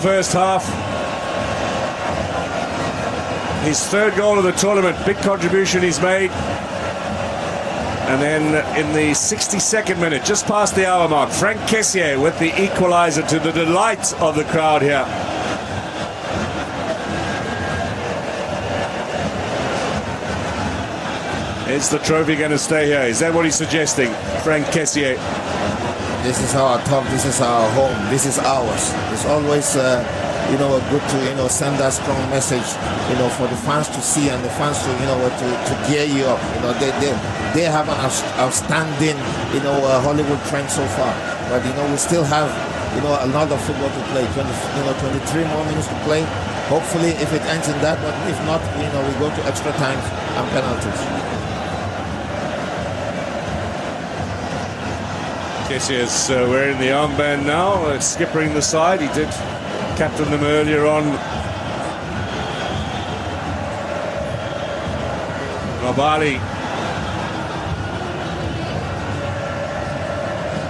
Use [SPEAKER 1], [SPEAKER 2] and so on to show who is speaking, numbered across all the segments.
[SPEAKER 1] First half. His third goal of the tournament, big contribution he's made. And then in the 62nd minute, just past the hour mark, Frank Kessié with the equaliser to the delight of the crowd here. Is the trophy going to stay here? Is that what he's suggesting, Frank Kessié?
[SPEAKER 2] This is our top, this is our home, this is ours. It's always, good to, send that strong message, for the fans to see and the fans to, to gear you up. They have an outstanding, Hollywood trend so far. But, we still have, a lot of football to play. 23 more minutes to play. Hopefully, if it ends in that, but if not, we go to extra times and penalties.
[SPEAKER 1] Kessié is wearing the armband now, skippering the side. He did captain them earlier on. Mabali.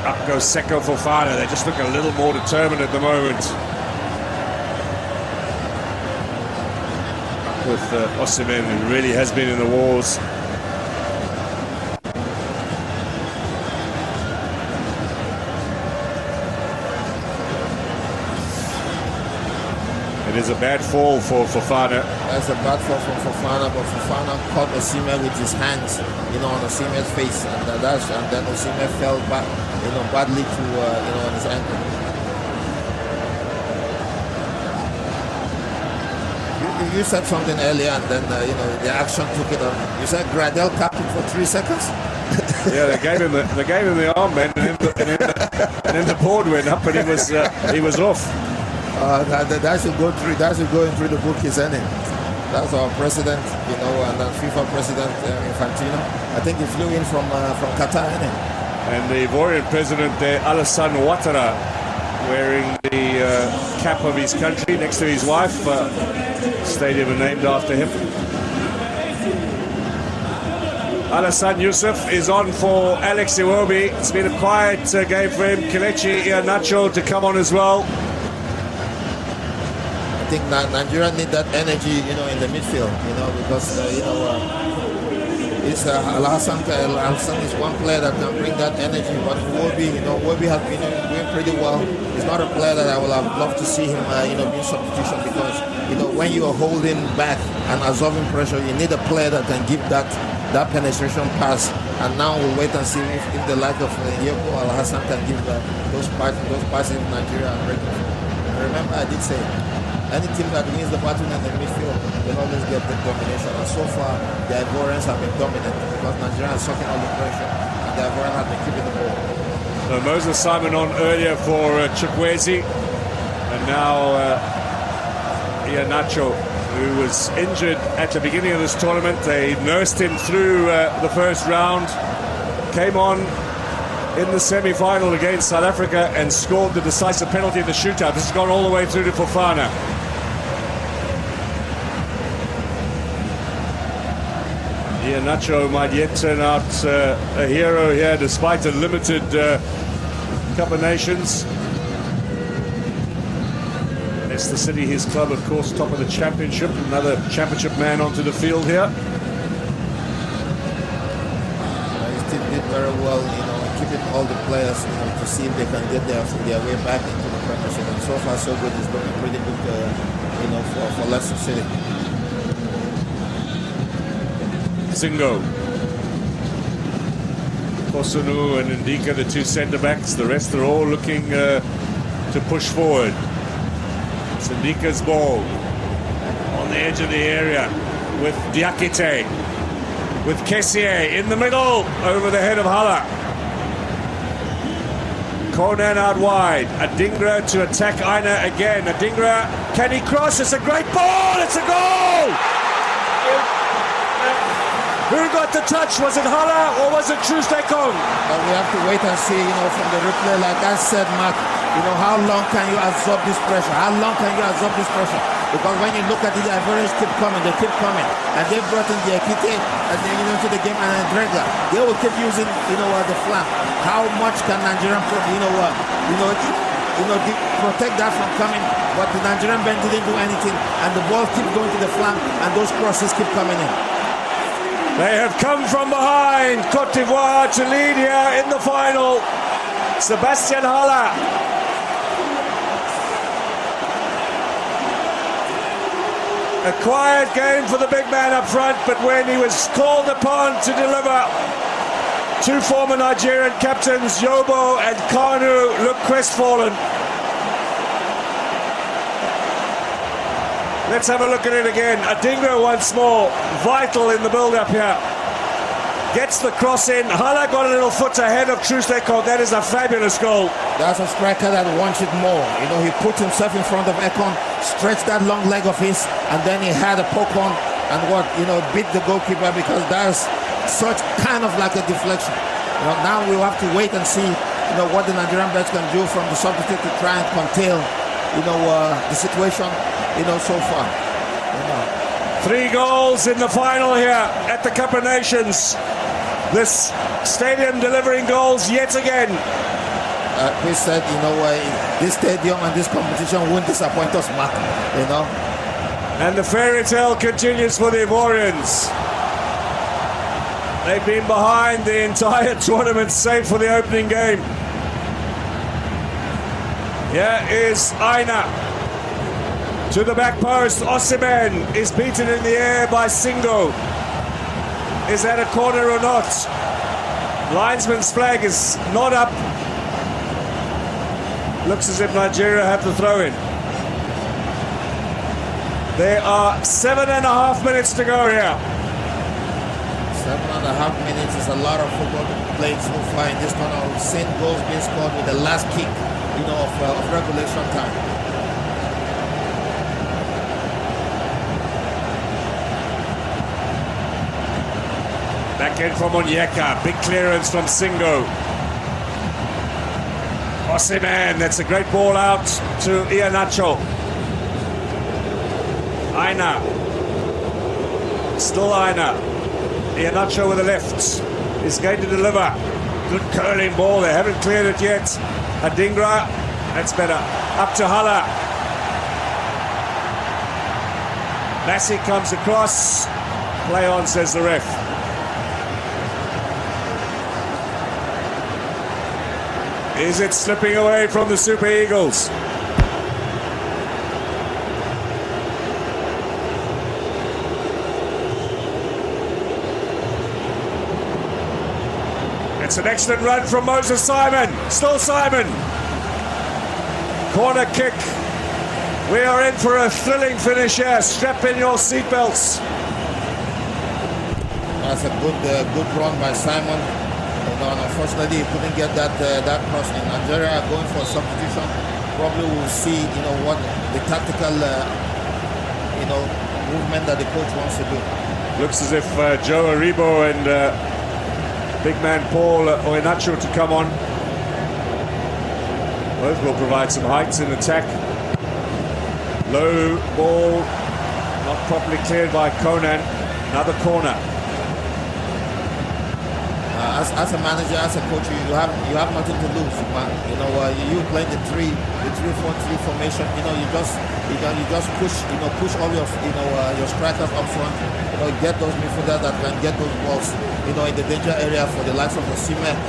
[SPEAKER 1] Up goes Seko Fofana. They just look a little more determined at the moment. With Osimhen, who really has been in the wars. It is a bad fall for Fofana.
[SPEAKER 2] That's a bad fall from Fofana, but Fofana caught Osimhen with his hands, on Osimhen's face, and then Osimhen fell back, badly to, on his ankle. You said something earlier, and then the action took it on. You said Gradel capped him for 3 seconds.
[SPEAKER 1] Yeah, they gave him the armband, and then the board went up, and he was off.
[SPEAKER 2] That should go through. That should go in through the book, isn't it? That's our president, and then FIFA president Infantino. I think he flew in from Qatar, isn't it?
[SPEAKER 1] And the Ivorian president, Alassane Ouattara, wearing the cap of his country next to his wife. Stadium named after him. Alassane Youssef is on for Alex Iwobi. It's been a quiet game for him. Kelechi Iheanacho to come on as well.
[SPEAKER 2] I think Nigeria need that energy, in the midfield, because, it's Alassane is one player that can bring that energy, but Iwobi has been doing pretty well. He's not a player that I would have loved to see him, being substitution, because, when you are holding back and absorbing pressure, you need a player that can give that penetration pass. And now we'll wait and see if the like of Yeko Alhassan can give those passes in Nigeria. Remember, I did say, any team that wins the battle in the midfield will always get the domination. And so far, the Ivorians have been dominant because Nigeria is sucking all the pressure and the Ivorians have been keeping the ball.
[SPEAKER 1] So Moses Simon on earlier for Chukwueze, and now Iheanacho, who was injured at the beginning of this tournament. They nursed him through the first round, came on in the semi-final against South Africa and scored the decisive penalty in the shootout. This has gone all the way through to Fofana. Iheanacho might yet turn out a hero here despite a limited Cup of Nations. Leicester City, his club, of course, top of the championship. Another championship man onto the field here.
[SPEAKER 2] His team did very well, keeping all the players, to see if they can get their way back into the Premiership. And so far, so good. It's looking pretty good, for Leicester City.
[SPEAKER 1] Zingo, Kosunu and Ndika, the two centre-backs. The rest are all looking to push forward. It's Ndika's ball on the edge of the area with Diakite, with Kessié in the middle over the head of Hala. Conan out wide. Adingra to attack Aina again. Adingra, can he cross? It's a great ball. It's a goal. Who got the touch? Was it Hala or was it Trustekong?
[SPEAKER 2] We have to wait and see, from the replay. Like I said, Mark, how long can you absorb this pressure? How long can you absorb this pressure? Because when you look at it, the Ivorians keep coming, they keep coming. And they've brought in the Ekite to the game and Andrega. They will keep using, the flank. How much can Nigeria, protect that from coming but the Nigerian bench didn't do anything, and the ball keeps going to the flank, and those crosses keep coming in.
[SPEAKER 1] They have come from behind, Cote d'Ivoire, to lead here in the final. Sebastian Haller. A quiet game for the big man up front, but when he was called upon to deliver, two former Nigerian captains, Yobo and Kanu, looked crestfallen. Let's have a look at it again. Adingra once more, vital in the build-up here. Gets the cross in. Hala got a little foot ahead of Trustekov. That is a fabulous goal.
[SPEAKER 2] That's a striker that wants it more. You know, he put himself in front of Ekon, stretched that long leg of his, and then he had a poke on and beat the goalkeeper, because that's such kind of like a deflection. You know, now we'll have to wait and see, what the Nigerian bench can do from the substitute to try and contain, the situation, so far.
[SPEAKER 1] 3 goals in the final here at the Cup of Nations. This stadium delivering goals yet again.
[SPEAKER 2] Chris said, this stadium and this competition won't disappoint us, Mark,
[SPEAKER 1] And the fairy tale continues for the Ivorians. They've been behind the entire tournament, save for the opening game. Here is Aina. To the back post, Osimhen is beaten in the air by Singo. Is that a corner or not? Linesman's flag is not up. Looks as if Nigeria have the throw in. There are 7.5 minutes to go here.
[SPEAKER 2] 7.5 minutes is a lot of football played so far in this tournament. We've seen goals being scored with the last kick, of regulation time.
[SPEAKER 1] Back in from Onyeka, big clearance from Singo. Osimhen, that's a great ball out to Iheanacho. Aina. Still Aina. Iheanacho with the left is going to deliver. Good curling ball, they haven't cleared it yet. Adingra, that's better. Up to Hala. Massey comes across. Play on, says the ref. Is it slipping away from the Super Eagles? It's an excellent run from Moses Simon. Still Simon. Corner kick. We are in for a thrilling finish here. Strap in your seatbelts.
[SPEAKER 2] That's a good run by Simon. Unfortunately, he couldn't get that cross in. Nigeria going for a substitution. Probably will see, what the tactical, movement that the coach wants to do.
[SPEAKER 1] Looks as if Joe Aribo and big man Paul Iheanacho to come on. Both will provide some heights in attack. Low ball, not properly cleared by Conan. Another corner.
[SPEAKER 2] As a manager, as a coach, you have nothing to lose, man. You play the 3-4-3 formation. You just push all your your strikers up front. Get those midfielders that can get those balls. In the danger area for the likes of Osimhen